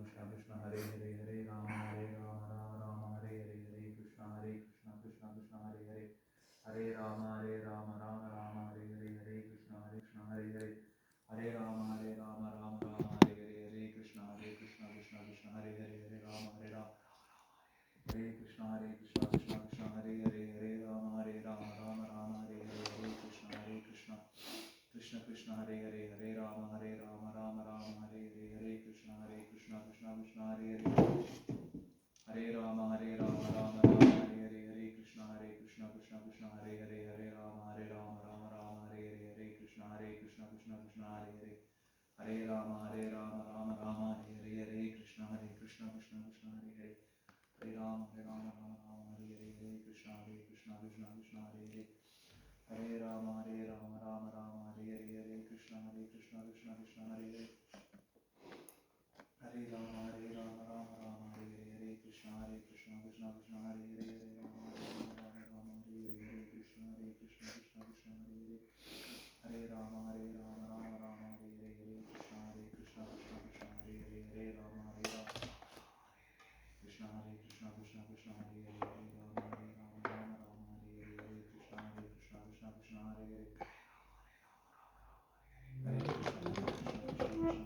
Krishna Hare Hare Hare Rama Rama Hare Hare Hare Krishna Krishna Krishna Hare Hare Hare Rama Rama Rama Hare Hare Hare Krishna Hare Hare Hare Rama Rama Rama Hare Hare Hare Krishna Krishna Krishna Hare Hare Hare Rama Hare Krishna Krishna Hare Hare Hare Rama Rama Rama Hare Hare Hare Krishna Krishna Krishna Hare Hare Hare Rama Rama Rama Hare Hare Hare Krishna Krishna Krishna Hare Hare Hare Rama Rama Rama Hare Hare Hare Krishna Krishna Hare Hare Hare Rama Rama Rama Hare Hare Hare Krishna Krishna Hare Hare Hare Rama Rama Rama Hare Hare Hare Krishna Krishna Hare Hare Hare Rama Rama Rama Hare Hare Hare Krishna Krishna Hare Hare Hare Rama Rama Rama Hare Hare Hare Krishna Krishna Hare Hare Hare Rama Rama Rama Hare Hare Hare Krishna Krishna Hare Hare Hare Rama Rama Hare Hare Hare Krishna Krishna Hare Hare Hare Rama Rama Rama Hare Hare Hare Krishna Krishna Hare Hare Hare Rama Krishna Krishna Hare Hare Hare Rama Rama Hare Hare Hare Krishna Krishna Hare Hare Hare Krishna Hare Hare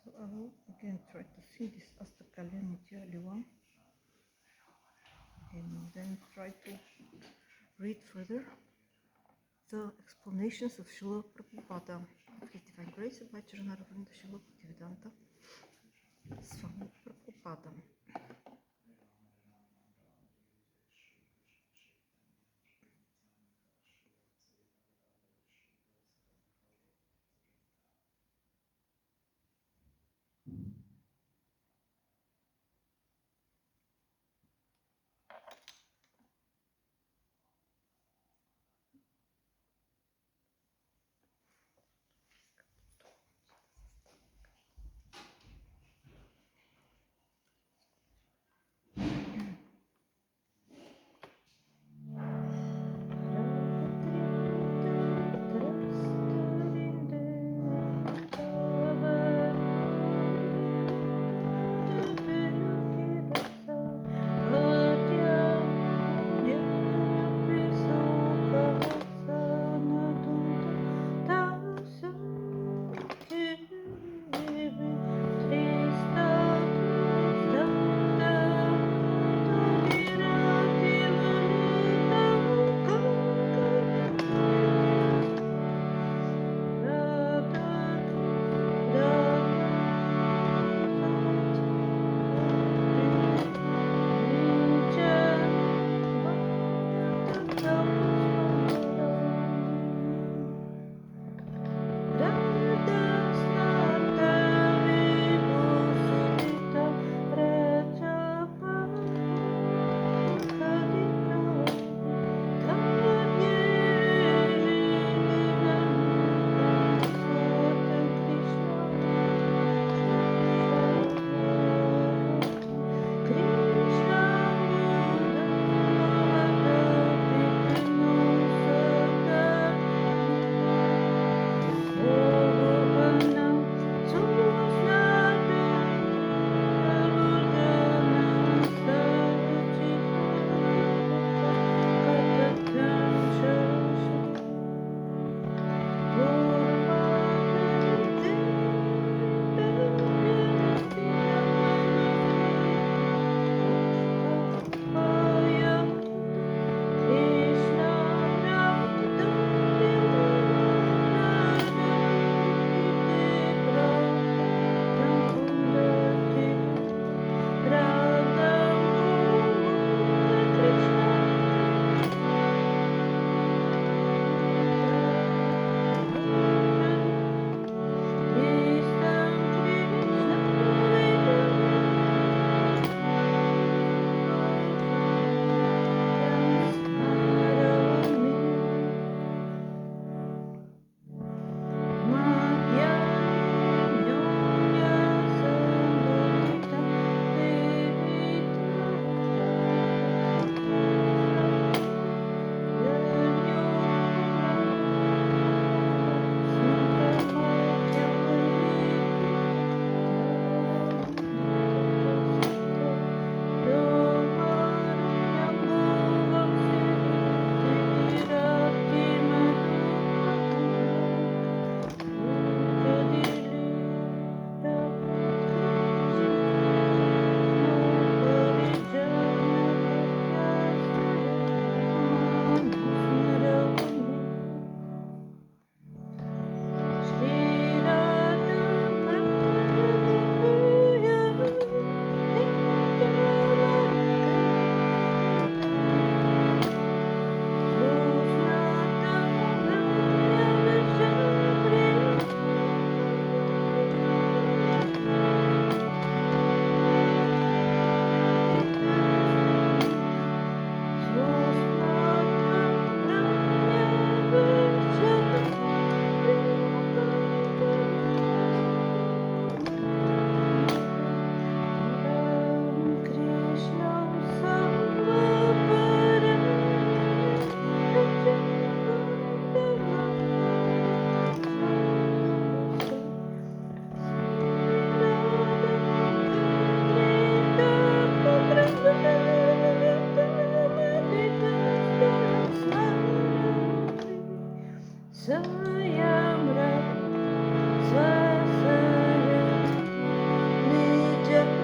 So I will again try to see this Astakalyanitya Aliva and then try to read further the explanations of Srila Prabhupada of His Divine Grace by Charanaravinda Srila Bhaktivedanta Swami Prabhupada. Sayamra Swasaya Nijaya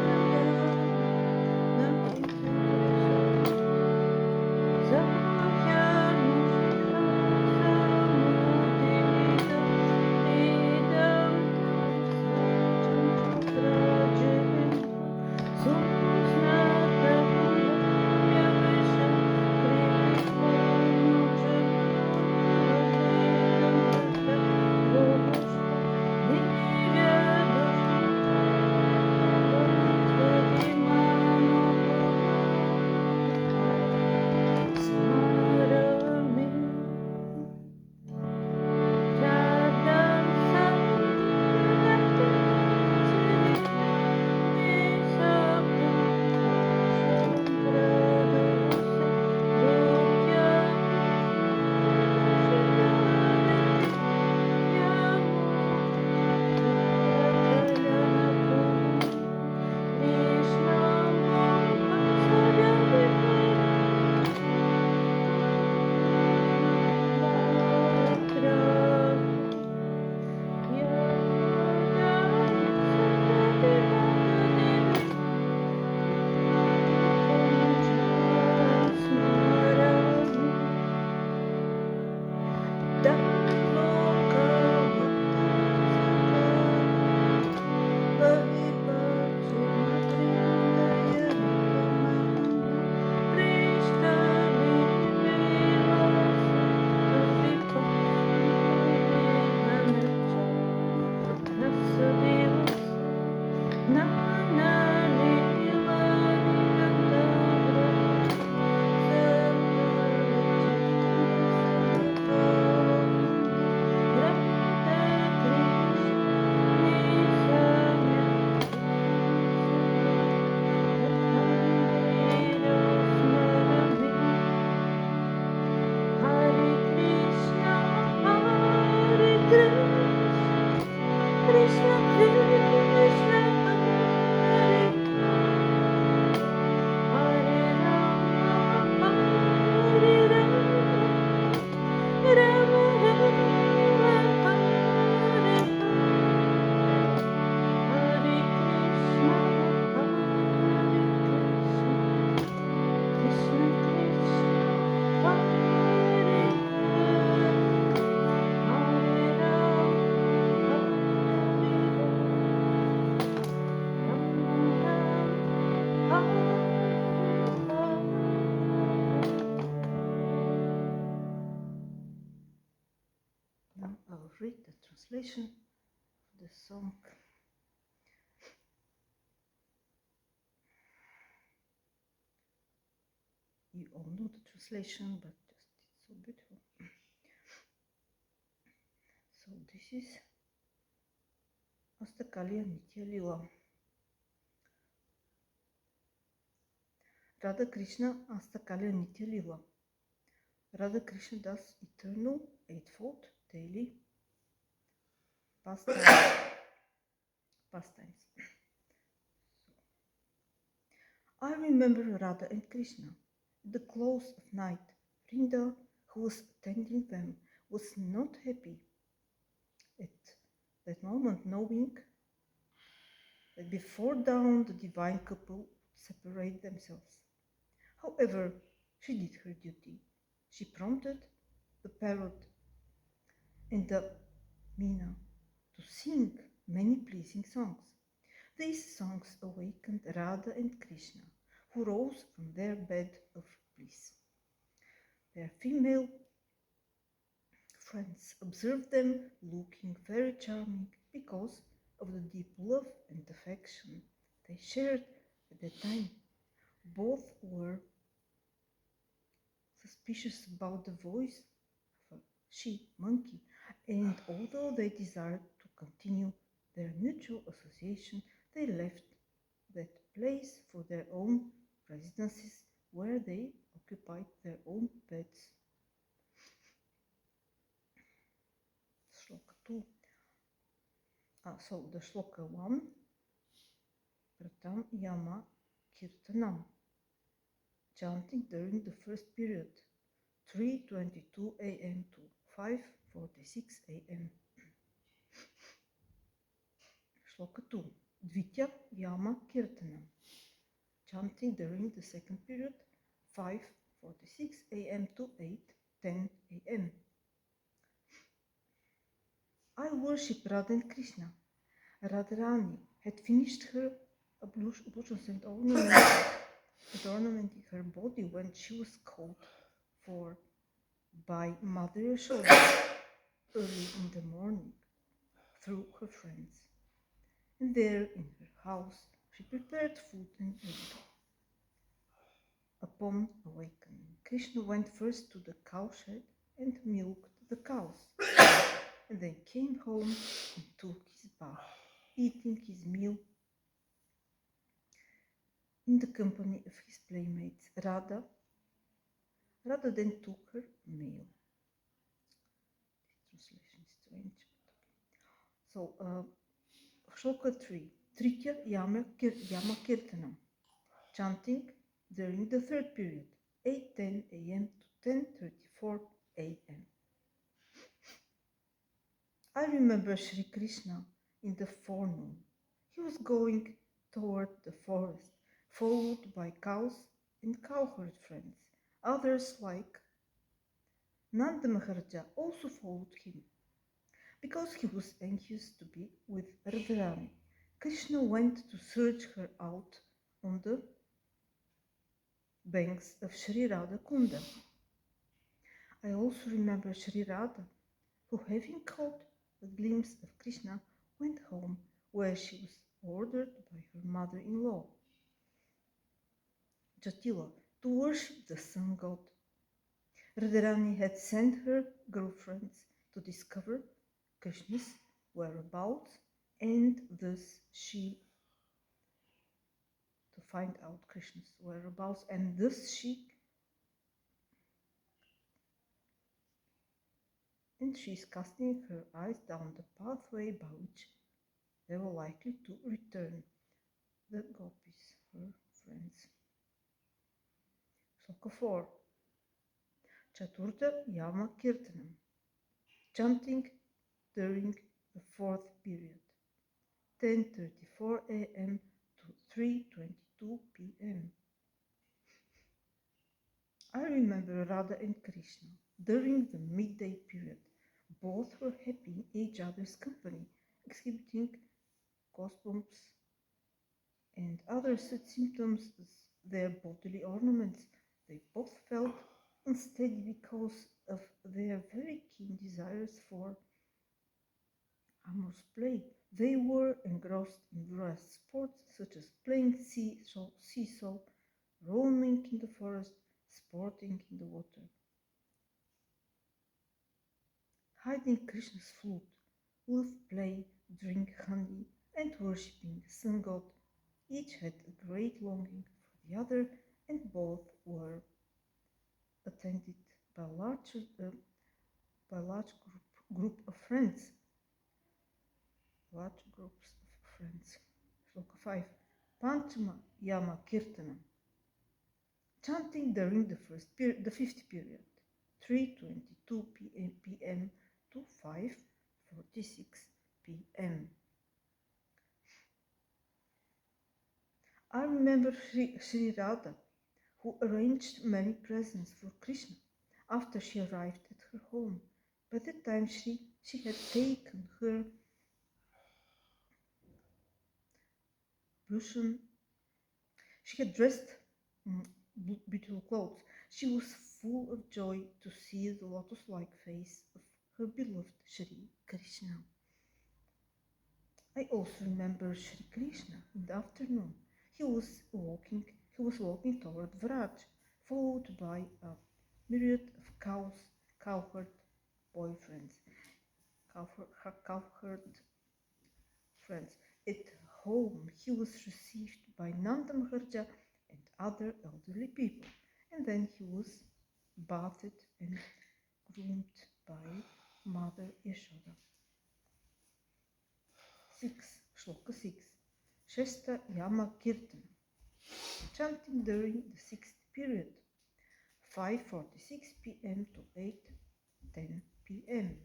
Now I'll read the translation of the song. You all know the translation, but just it's so beautiful. So this is Astakalya Nitya Lila. Radha Krishna Astakalya Nitya Lila. Radha Krishna does eternal, eightfold, daily pastimes. I remember Radha and Krishna. At the close of night, Vrinda, who was attending them, was not happy at that moment, knowing that before dawn the divine couple would separate themselves. However, she did her duty. She prompted the parrot and the Meena to sing many pleasing songs. These songs awakened Radha and Krishna, who rose from their bed of bliss. Their female friends observed them looking very charming because of the deep love and affection they shared at that time. Both were suspicious about the voice of a she-monkey, and although they desired to continue their mutual association, they left that place for their own residences where they occupied their own beds. Shloka 2. So the Shloka 1, Pratam Yama Kirtanam, chanting during the first period, 3:22 a.m. to 5:45 5:46 a.m. Shloka 2. Dvitya Yama Kirtanam. Chanting during the second period, 5:46 a.m. to 8:10 a.m. I worship Radha and Krishna. Radharani had finished her ablutions and ornamenting her body when she was called for by Mother Yashoda early in the morning through her friends. And there in her house she prepared food and ate. Upon awakening, Krishna went first to the cowshed and milked the cows, and then came home and took his bath, eating his meal in the company of his playmates Radha. Radha then took her meal. This translation is strange. So, Shloka 3. Tritya Yama Kirtanam. Chanting during the third period, 8:10 a.m. to 10:34 a.m. I remember Sri Krishna in the forenoon. He was going toward the forest, followed by cows and cowherd friends. Others like Nanda Maharaja also followed him. Because he was anxious to be with Radharani, Krishna went to search her out on the banks of Sri Radha Kunda. I also remember Sri Radha, who, having caught a glimpse of Krishna, went home, where she was ordered by her mother-in-law, Jatila, to worship the sun god. Radharani had sent her girlfriends to discover Krishna's whereabouts, and thus she to find out Krishna's whereabouts, and thus she is casting her eyes down the pathway by which they were likely to return, the gopis, her friends. Sloka 4. Chaturtha Yama Kirtanam. Chanting during the fourth period, 10:34 a.m. to 3:22 p.m. I remember Radha and Krishna during the midday period. Both were happy in each other's company, exhibiting goosebumps and other such symptoms as their bodily ornaments. They both felt unsteady because of their very keen desires for amorous play. They were engrossed in various sports such as playing seesaw, roaming in the forest, sporting in the water. Hiding Krishna's flute, love play, drink honey, and worshipping the sun god. Each had a great longing for the other, and both were attended by a large group of friends. Large groups of friends. Shloka 5. Panchama Yama Kirtanam. Chanting during the fifth period, 3:22 p.m. to 5:46 p.m. I remember Sri Radha, who arranged many presents for Krishna after she arrived at her home. By that time she had taken her blushin. She had dressed beautiful clothes. She was full of joy to see the lotus-like face of her beloved Sri Krishna. I also remember Sri Krishna in the afternoon. He was walking toward Vraj, followed by a myriad of cowherd boyfriends, cowherd friends. At home, he was received by Nanda Maharaja and other elderly people, and then he was bathed and groomed by Mother Yashoda. 6. Shloka 6. Shesta Yama Kirtan. Chanting during the sixth period, 5:46 p.m. to 8:10 p.m.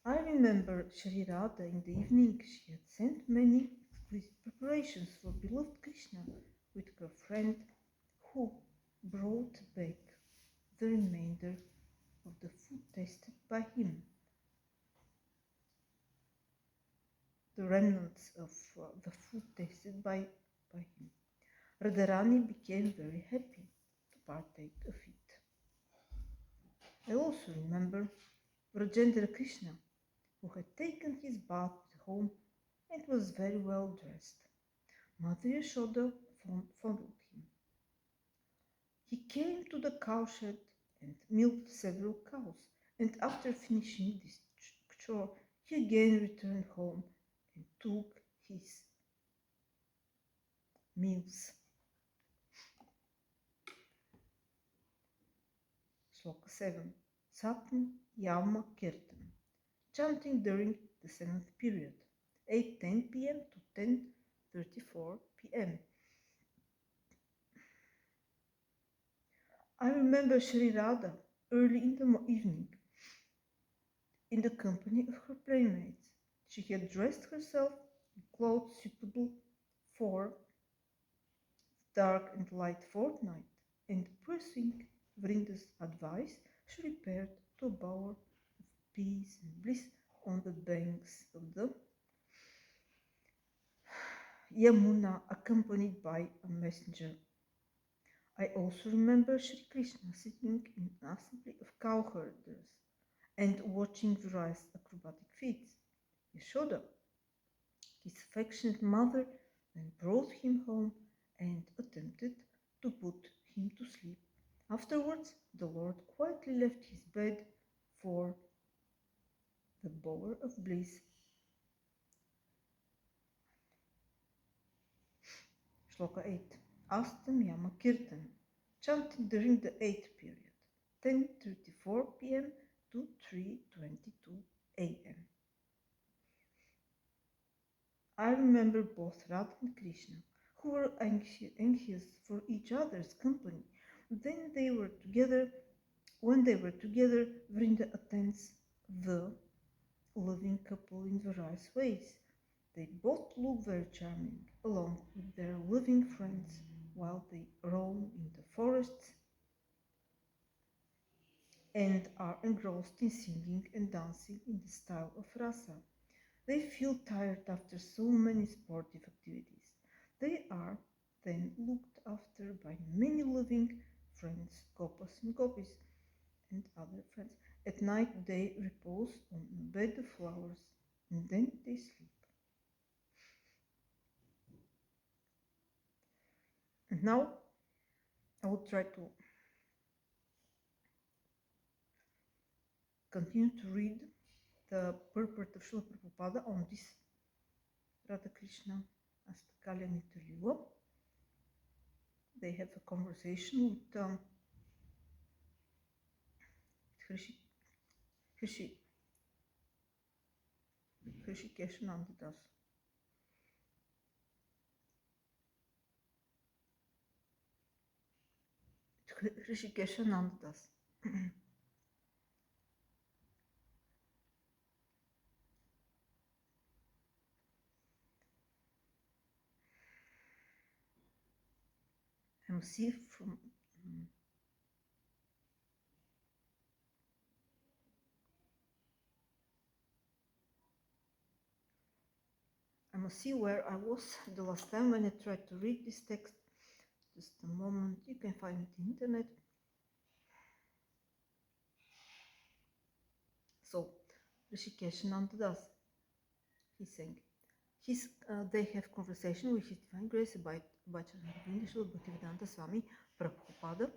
I remember Sri Radha in the evening. She had sent many exquisite preparations for beloved Krishna with her friend, who brought back the remainder of the food tasted by him. The remnants of the food tasted by him. Radharani became very happy to partake of it. I also remember Rajendra Krishna, who had taken his bath at home and was very well dressed. Mother Yashoda fondled him. He came to the cowshed and milked several cows, and after finishing this chore, he again returned home and took his meals. Shloka 7. Satam Yama Kirtan, chanting during the 7th period, 8:10 p.m. to 10:34 p.m. I remember Sri Radha early in the evening in the company of her playmates. She had dressed herself in clothes suitable for dark and light fortnight, and pursuing Vrinda's advice, she repaired to a bower of peace and bliss on the banks of the Yamuna, accompanied by a messenger. I also remember Sri Krishna sitting in an assembly of cowherders and watching various acrobatic feats. Yashoda, his affectionate mother, then brought him home and attempted to put him to sleep. Afterwards, the Lord quietly left his bed for the bower of bliss. Shloka 8. Astam Yama Kirtan, chanted during the 8th period, 10:34 p.m. to 3:22 a.m. I remember both Radha and Krishna, who were anxious for each other's company. When they were together, Vrinda attends the loving couple in various ways. They both look very charming, along with their loving friends, while they roam in the forests and are engrossed in singing and dancing in the style of rasa. They feel tired after so many sportive activities. They are then looked after by many loving friends, gopas and gopis, and other friends. At night they repose on a bed of flowers, and then they sleep. And now I will try to continue to read the purport of Srila Prabhupada on this Radha Krishna Astakalya Nityalila. They have a conversation with Hrishikesh Nandadas. Hrishikesh Nandadas. I must see from I must see where I was the last time when I tried to read this text. Just a moment, you can find it on the internet. So, Rishikesh Nandadas, he's saying, they have conversation with His Divine Grace about Bhaktivedanta Swami Prabhupada.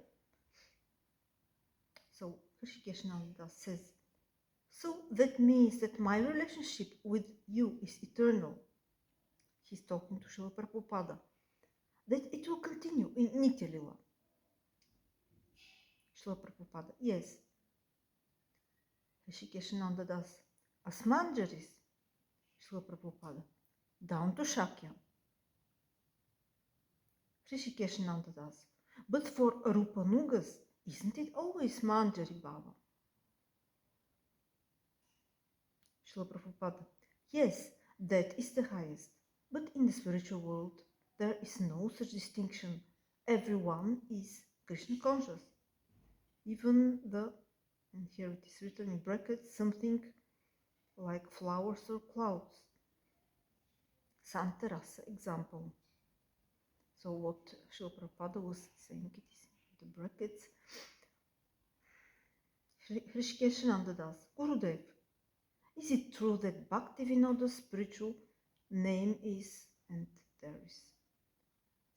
So, Rishikesh Nandadas says, so that means that my relationship with you is eternal. He's talking to Srila Prabhupada. That it will continue in Nitya Lila. Srila Prabhupada, yes. Rishikesh Nandadas, as Manjaris, Srila Prabhupada, down to Shakya. Rishikesh Nandadas, but for Rupanugas, isn't it always Manjari Baba? Srila Prabhupada. Yes, that is the highest. But in the spiritual world, there is no such distinction. Everyone is Krishna conscious. Even the, and here it is written in brackets, something like flowers or clouds. Santarasa example. So what Srila Prabhupada was saying, it is in the brackets. Hrishikeshananda Das, Gurudev, is it true that Bhaktivinoda's spiritual name is, and there is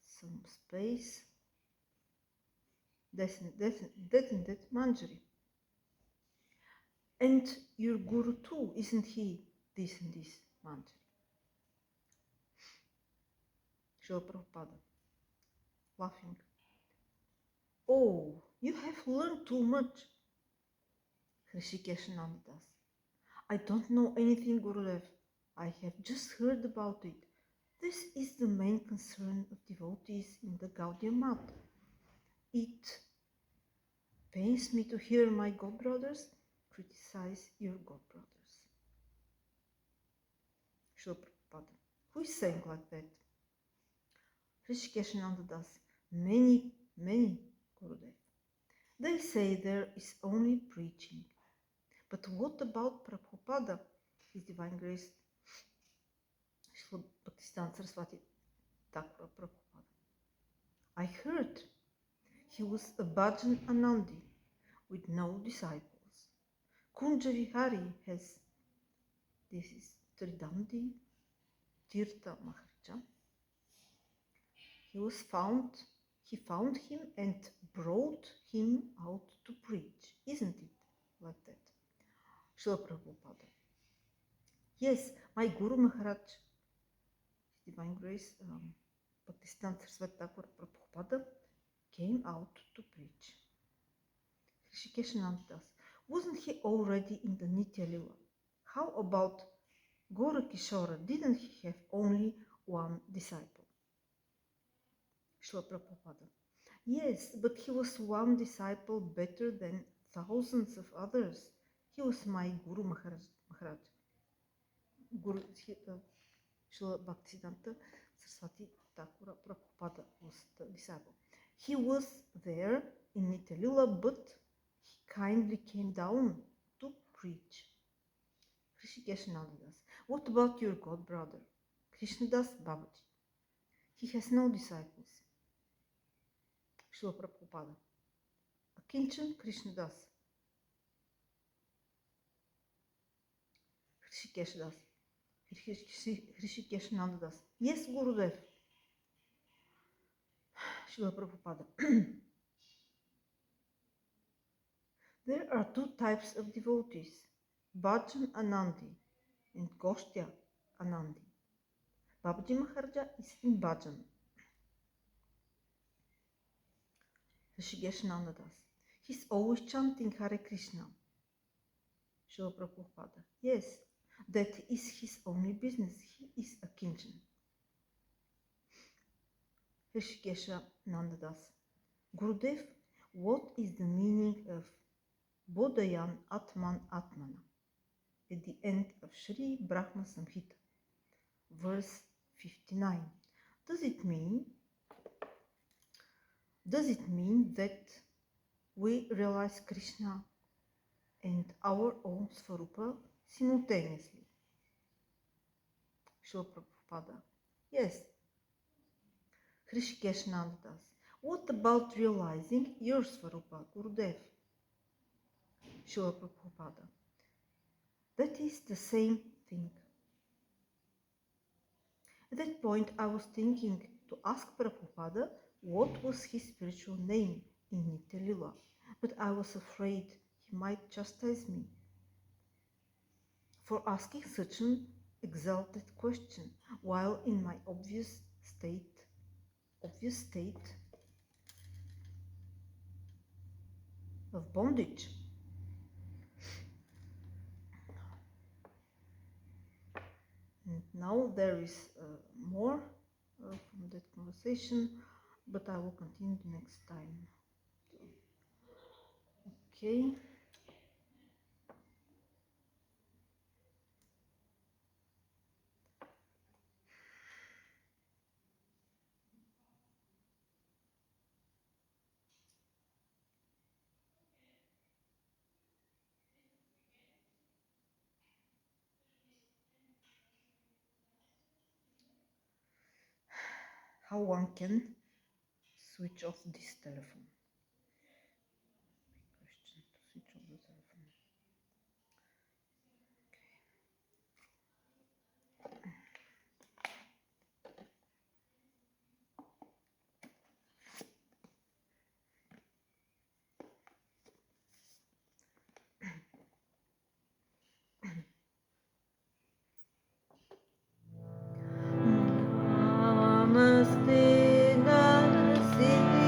some space, that and that Manjari? And your Guru too, isn't he this and this Manjari? Srila Prabhupada, laughing. Oh, you have learned too much. Hrishikeshananda Das, I don't know anything, Gurudev. I have just heard about it. This is the main concern of devotees in the Gaudiya Math. It pains me to hear my godbrothers criticize your godbrothers. Srila Prabhupada, who is saying like that? Hrishikeshananda Das, many, Gurudev. They say there is only preaching. But what about Prabhupada, His Divine Grace, Srila Bhaktisiddhanta Saraswati Thakur Prabhupada? I heard he was a Bhajan Anandi with no disciples. Kunja Vihari has, this is Tridandi Tirtha Maharaj. He found him and brought him out to preach. Isn't it like that? Srila Prabhupada. Yes, my Guru Maharaj, His Divine Grace, Bhaktisiddhanta Saraswati Thakur Prabhupada, came out to preach. Hrishikeshananda Das, wasn't he already in the Nitya Lila? How about Gorakishora? Didn't he have only one disciple? Srila Prabhupada. Yes, but he was one disciple better than thousands of others. He was my Guru Maharaj. Guru Srila Bhaktisiddhanta Saraswati Thakur Prabhupada was the disciple. He was there in Nitya Lila, but he kindly came down to preach. Hrishikeshananda Das, what about your god brother, Krishnadas Babaji? He has no disciples. Srila Prabhupada. Akinchan Krishnadas. Hrishikeshananda Das. Yes, Gurudev. Srila Prabhupada. There are two types of devotees, Bhajan Anandi and Goshtya Anandi. Babaji Maharaja is in Bhajan. Hrishikeshananda Das. He's always chanting Hare Krishna. Srila Prabhupada. Yes, that is his only business. He is a kinchan. Hrishikeshananda Das. Gurudev, what is the meaning of Bodayan Atman Atmana at the end of Sri Brahma Samhita, verse 59? Does it mean that we realize Krishna and our own Svarupa simultaneously? Srila Prabhupada. Yes. Hrishikeshananda Das. What about realizing your Svarupa, Gurudev? Srila Prabhupada. That is the same thing. At that point, I was thinking to ask Prabhupada what was his spiritual name in Nitya Lila, but I was afraid he might chastise me for asking such an exalted question while in my obvious state of bondage. And now there is more from that conversation, but I will continue the next time. Okay. how one can switch off this telephone. Question to switch off the telephone. Namaste Narasimhaya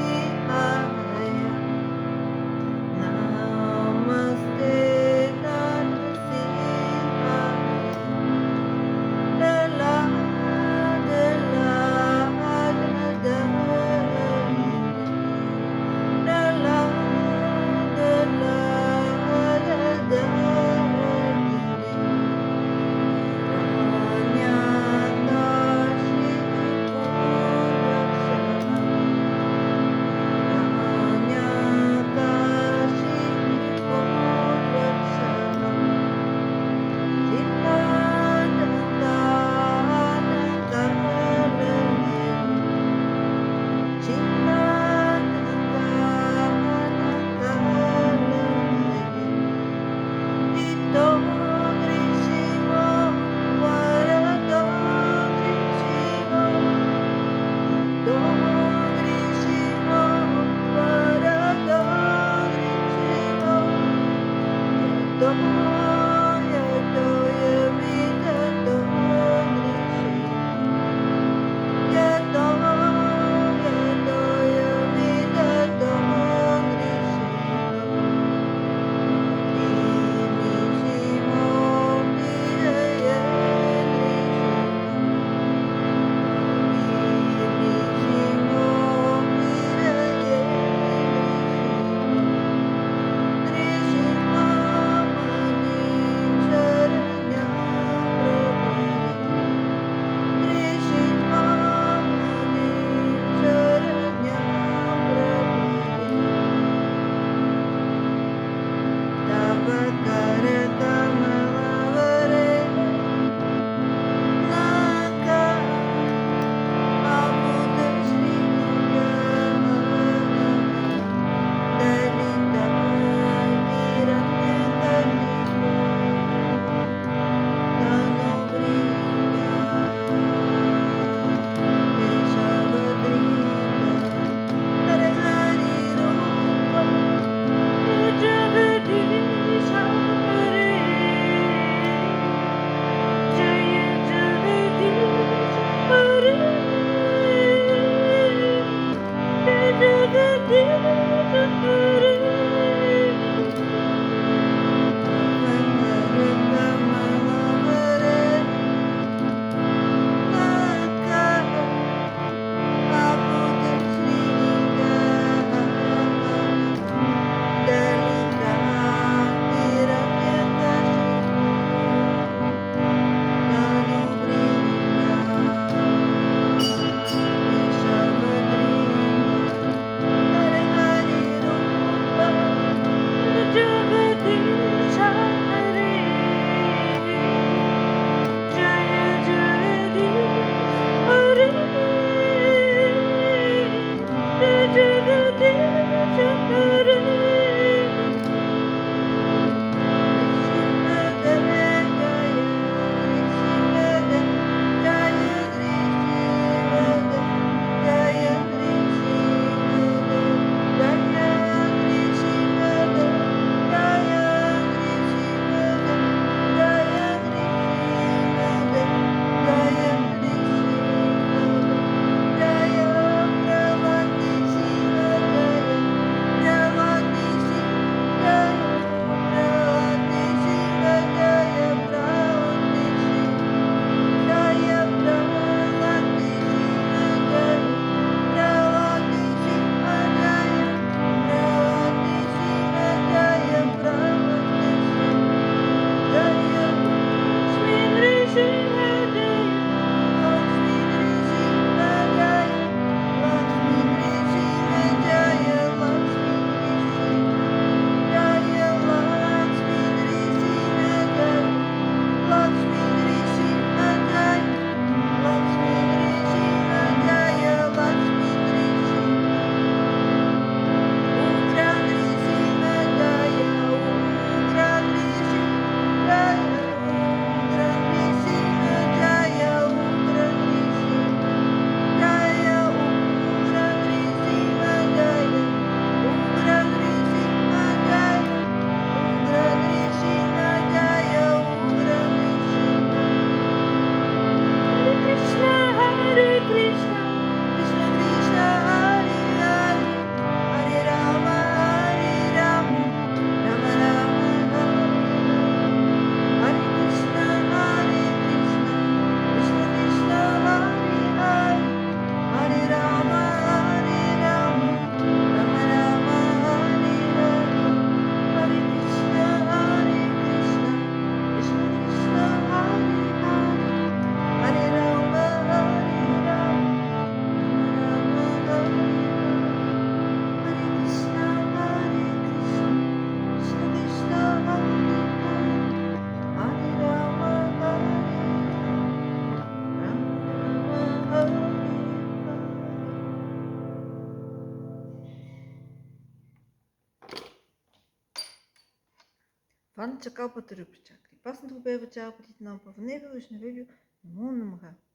Ан чакал патырып чакри. Паснат го бева чал патит нам павнега вишневелю, Namo Namaha.